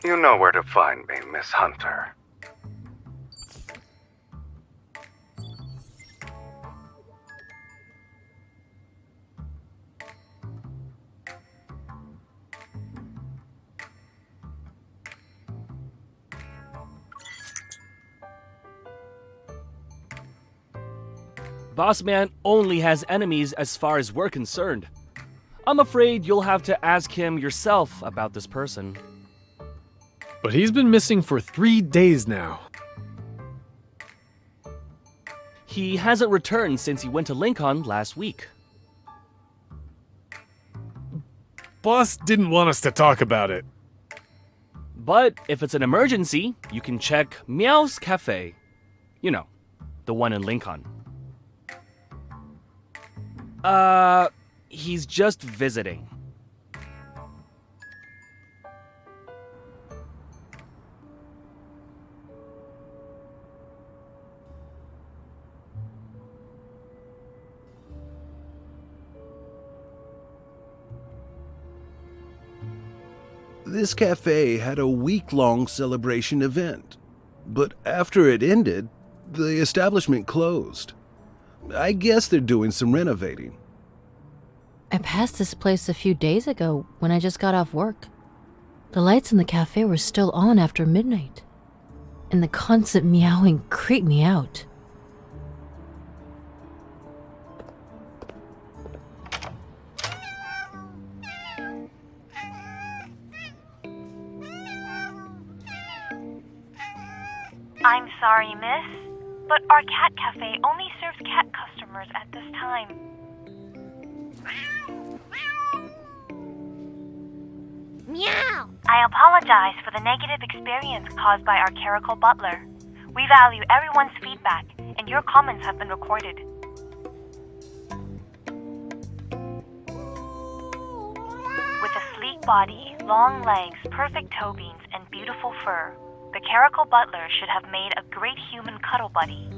You know where to find me, Miss Hunter. Boss Man only has enemies as far as we're concerned. I'm afraid you'll have to ask him yourself about this person. But he's been missing for 3 days now. He hasn't returned since he went to Lincoln last week. Boss didn't want us to talk about it. But if it's an emergency, you can check Meow's Cafe. You know, the one in Lincoln. He's just visiting. This cafe had a week-long celebration event, but after it ended, the establishment closed. I guess they're doing some renovating. I passed this place a few days ago when I just got off work. The lights in the cafe were still on after midnight, and the constant meowing creeped me out. I'm sorry, miss, but our cat cafe only serves cat customers at this time. Meow! I apologize for the negative experience caused by our clerical butler. We value everyone's feedback, and your comments have been recorded. With a sleek body, long legs, perfect toe beans, and beautiful fur, the clerical butler should have made a great human cuddle buddy.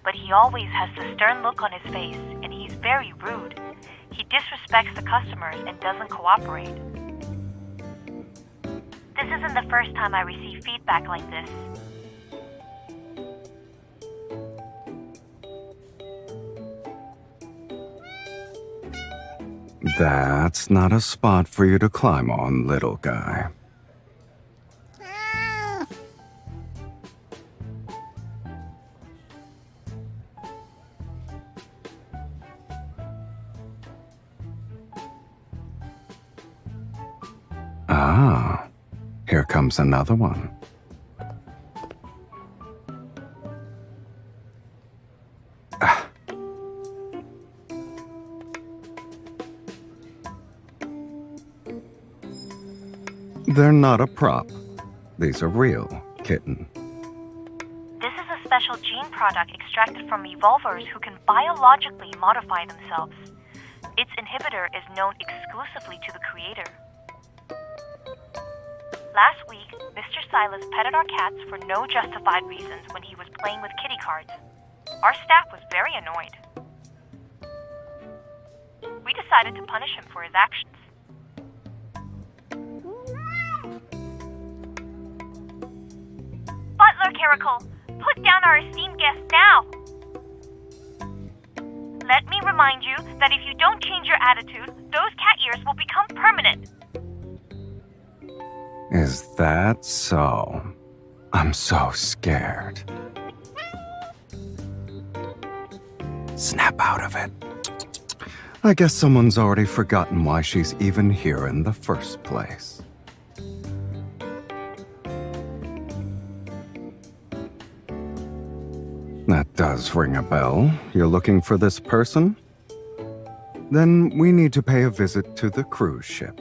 But he always has the stern look on his face, and he's very rude. He disrespects the customers and doesn't cooperate. This isn't the first time I receive feedback like this. That's not a spot for you to climb on, little guy. Ah, here comes another one. They're not a prop. These are real, kitten. This is a special gene product extracted from evolvers who can biologically modify themselves. Its inhibitor is known exclusively to the creator. Last week, Mr. Sylus petted our cats for no justified reasons when he was playing with kitty cards. Our staff was very annoyed. We decided to punish him for his actions. Butler Caracal, put down our esteemed guest now! Let me remind you that if you don't change your attitude, those cat ears will become permanent. Is that so? I'm so scared. Snap out of it. I guess someone's already forgotten why she's even here in the first place. That does ring a bell. You're looking for this person? Then we need to pay a visit to the cruise ship.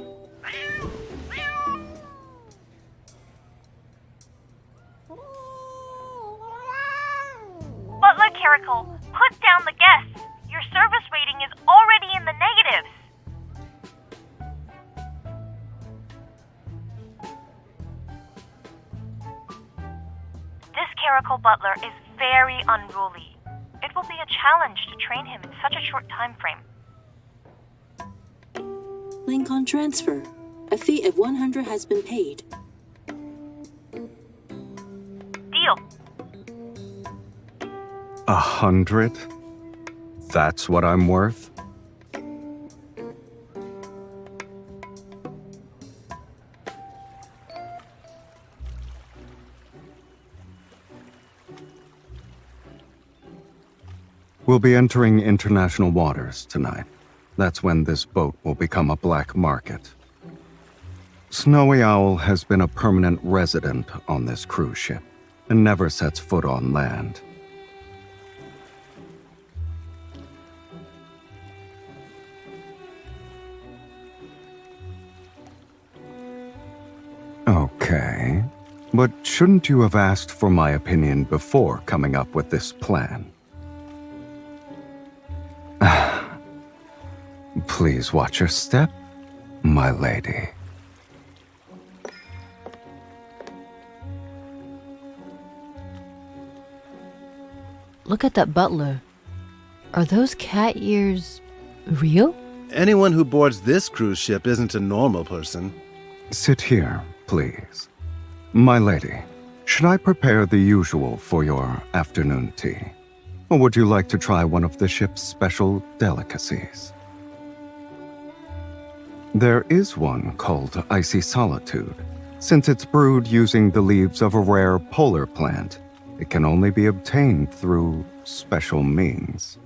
Butler Caracal, put down the guests. Your service rating is already in the negatives. This Caracal butler is very unruly. It will be a challenge to train him in such a short time frame. link on transfer. A fee of 100 has been paid. Deal. 100? That's what I'm worth? We'll be entering international waters tonight. That's when this boat will become a black market. Snowy Owl has been a permanent resident on this cruise ship and never sets foot on land. Okay, but shouldn't you have asked for my opinion before coming up with this plan? Please watch your step, my lady. Look at that butler. Are those cat ears real? Anyone who boards this cruise ship isn't a normal person. Sit here, please. My lady, should I prepare the usual for your afternoon tea? Or would you like to try one of the ship's special delicacies? There is one called Icy Solitude. Since it's brewed using the leaves of a rare polar plant, it can only be obtained through special means.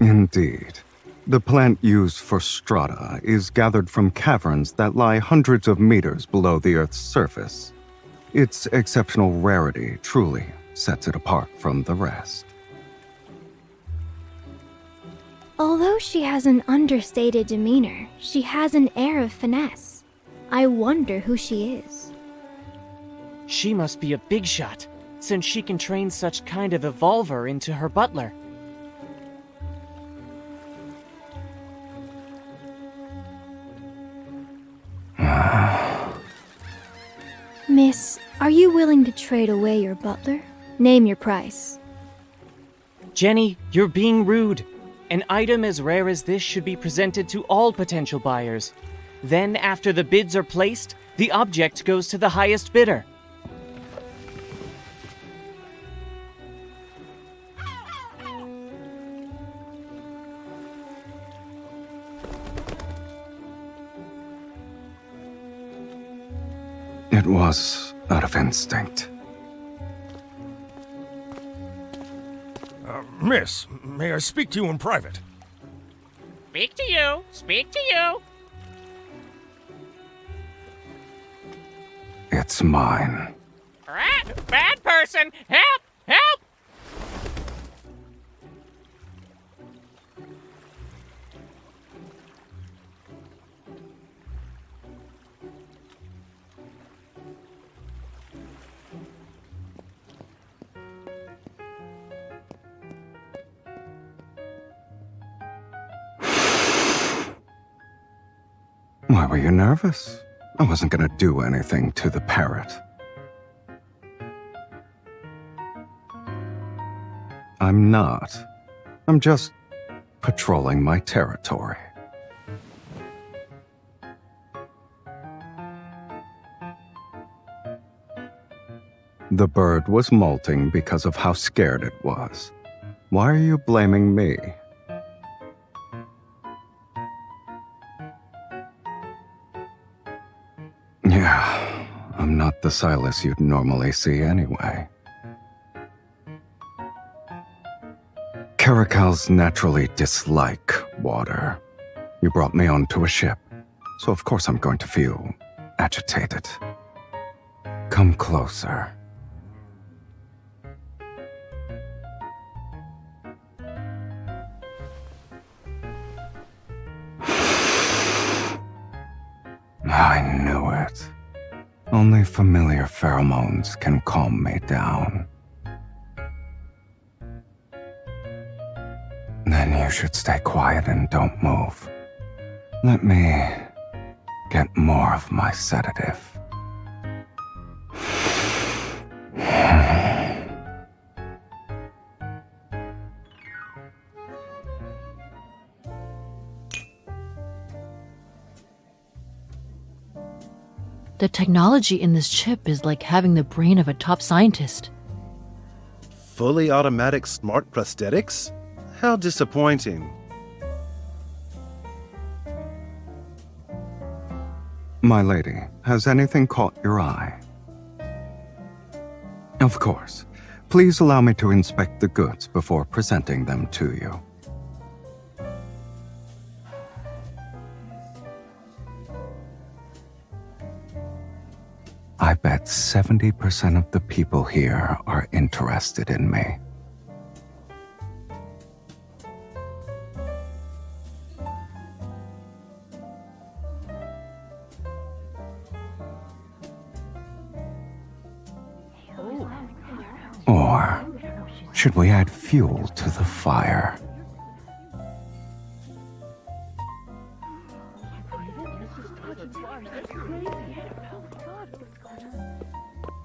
Indeed. The plant used for strata is gathered from caverns that lie hundreds of meters below the Earth's surface. Its exceptional rarity truly sets it apart from the rest. Although she has an understated demeanor, she has an air of finesse. I wonder who she is. She must be a big shot, since she can train such kind of evolver into her butler. Miss, are you willing to trade away your butler? Name your price. Jenny, you're being rude. An item as rare as this should be presented to all potential buyers. Then, after the bids are placed, the object goes to the highest bidder. It was out of instinct. Miss, may I speak to you in private? Speak to you! Speak to you! It's mine. Rat! Bad person! Help! Help! Why were you nervous? I wasn't gonna do anything to the parrot. I'm not. I'm just patrolling my territory. The bird was molting because of how scared it was. Why are you blaming me? Yeah, I'm not the Sylus you'd normally see anyway. Caracals naturally dislike water. You brought me onto a ship, so of course I'm going to feel agitated. Come closer. I knew it. Only familiar pheromones can calm me down. Then you should stay quiet and don't move. Let me get more of my sedative. The technology in this chip is like having the brain of a top scientist. Fully automatic smart prosthetics? How disappointing. My lady, has anything caught your eye? Of course. Please allow me to inspect the goods before presenting them to you. I bet 70% of the people here are interested in me. Or should we add fuel to the fire?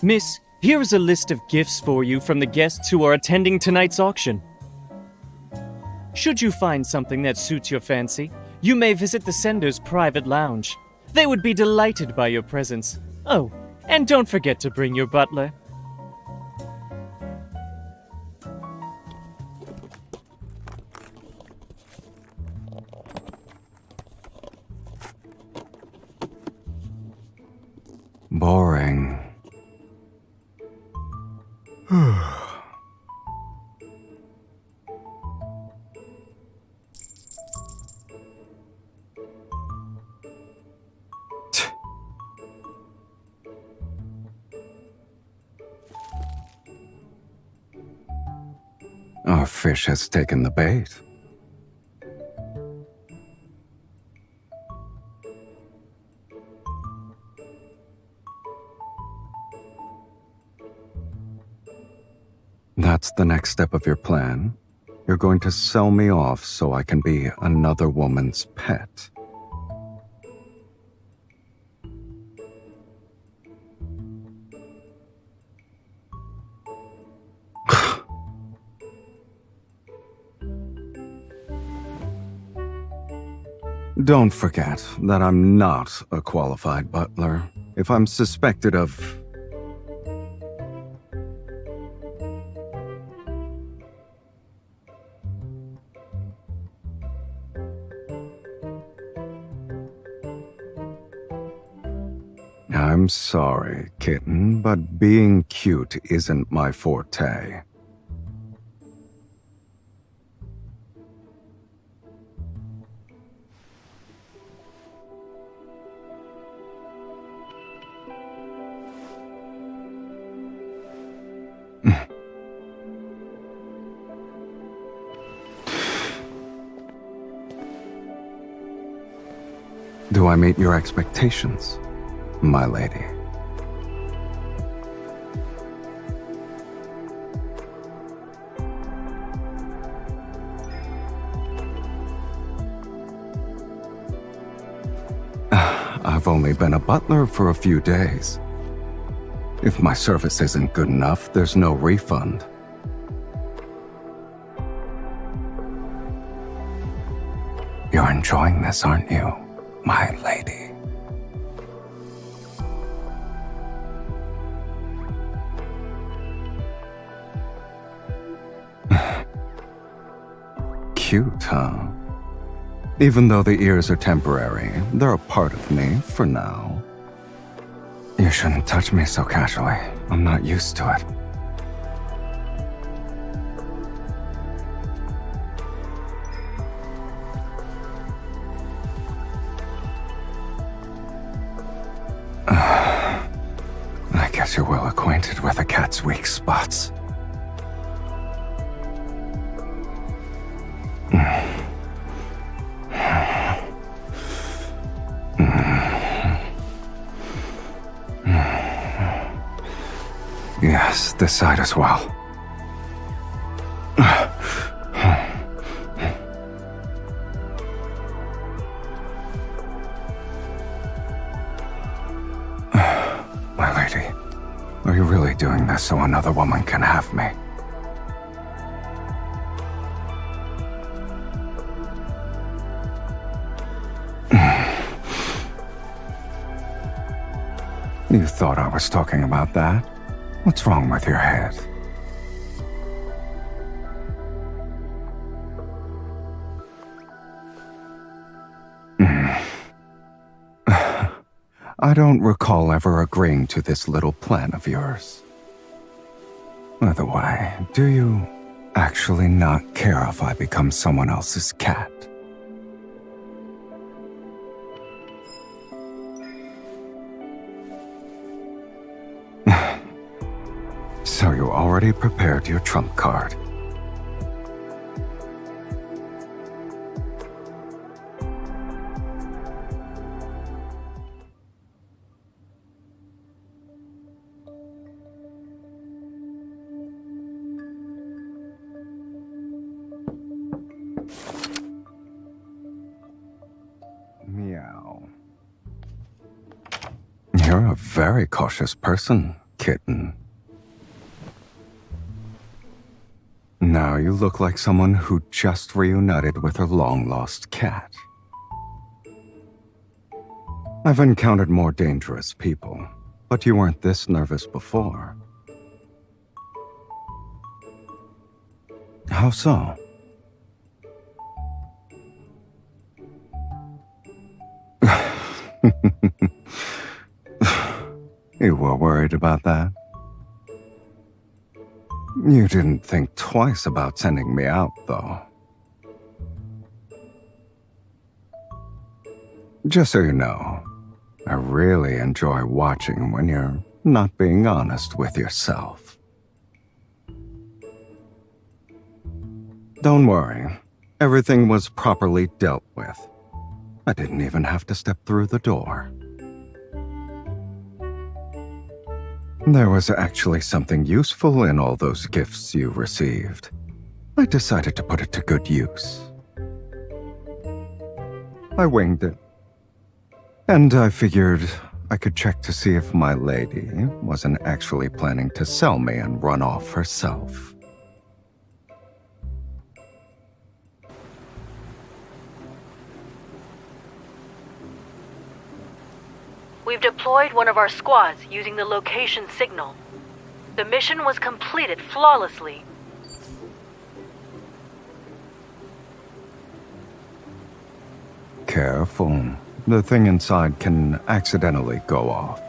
Miss, here is a list of gifts for you from the guests who are attending tonight's auction. Should you find something that suits your fancy, you may visit the sender's private lounge. They would be delighted by your presence. Oh, and don't forget to bring your butler. Boring. Our fish has taken the bait. That's the next step of your plan? You're going to sell me off so I can be another woman's pet. Don't forget that I'm not a qualified butler. If I'm suspected of... I'm sorry, kitten, but being cute isn't my forte. Do I meet your expectations, my lady? I've only been a butler for a few days. If my service isn't good enough, there's no refund. You're enjoying this, aren't you, my lady? Cute, huh? Even though the ears are temporary, they're a part of me for now. You shouldn't touch me so casually. I'm not used to it. I guess you're well acquainted with a cat's weak spots. Yes, this side as well. doing this so another woman can have me. You thought I was talking about that? What's wrong with your head? I don't recall ever agreeing to this little plan of yours. By the way, do you actually not care if I become someone else's cat? So you already prepared your trump card. Meow. You're a very cautious person, kitten. Now you look like someone who just reunited with her long-lost cat. I've encountered more dangerous people, but you weren't this nervous before. How so? You were worried about that? You didn't think twice about sending me out, though. Just so you know, I really enjoy watching when you're not being honest with yourself. Don't worry, everything was properly dealt with. I didn't even have to step through the door. There was actually something useful in all those gifts you received. I decided to put it to good use. I winged it. And I figured I could check to see if my lady wasn't actually planning to sell me and run off herself. We've deployed one of our squads using the location signal. The mission was completed flawlessly. Careful. The thing inside can accidentally go off.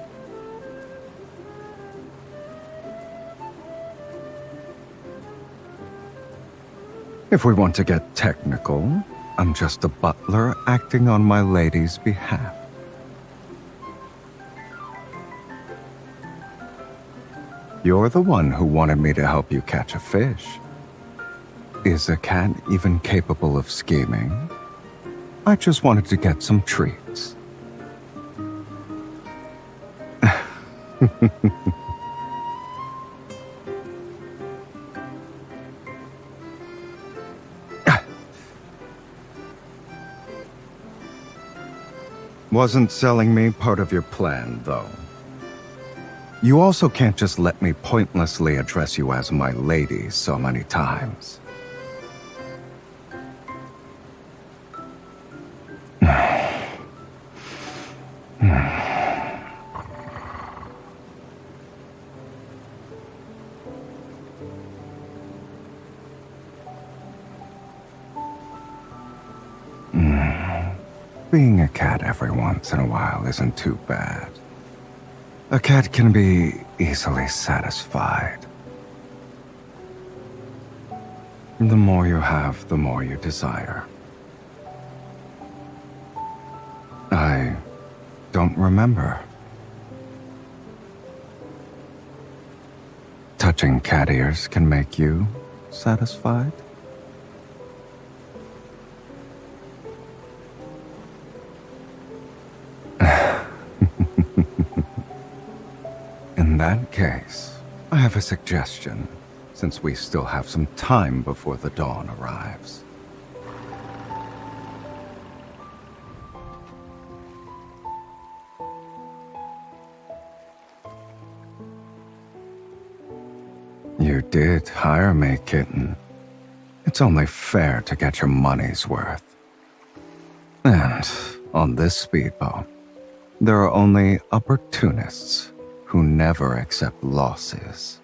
If we want to get technical, I'm just a butler acting on my lady's behalf. You're the one who wanted me to help you catch a fish. Is a cat even capable of scheming? I just wanted to get some treats. Wasn't selling me part of your plan, though. You also can't just let me pointlessly address you as my lady so many times. Being a cat every once in a while isn't too bad. A cat can be easily satisfied. The more you have, the more you desire. I don't remember. Touching cat ears can make you satisfied? In that case, I have a suggestion, since we still have some time before the dawn arrives. You did hire me, kitten. It's only fair to get your money's worth. And on this speedboat, there are only opportunists who never accept losses.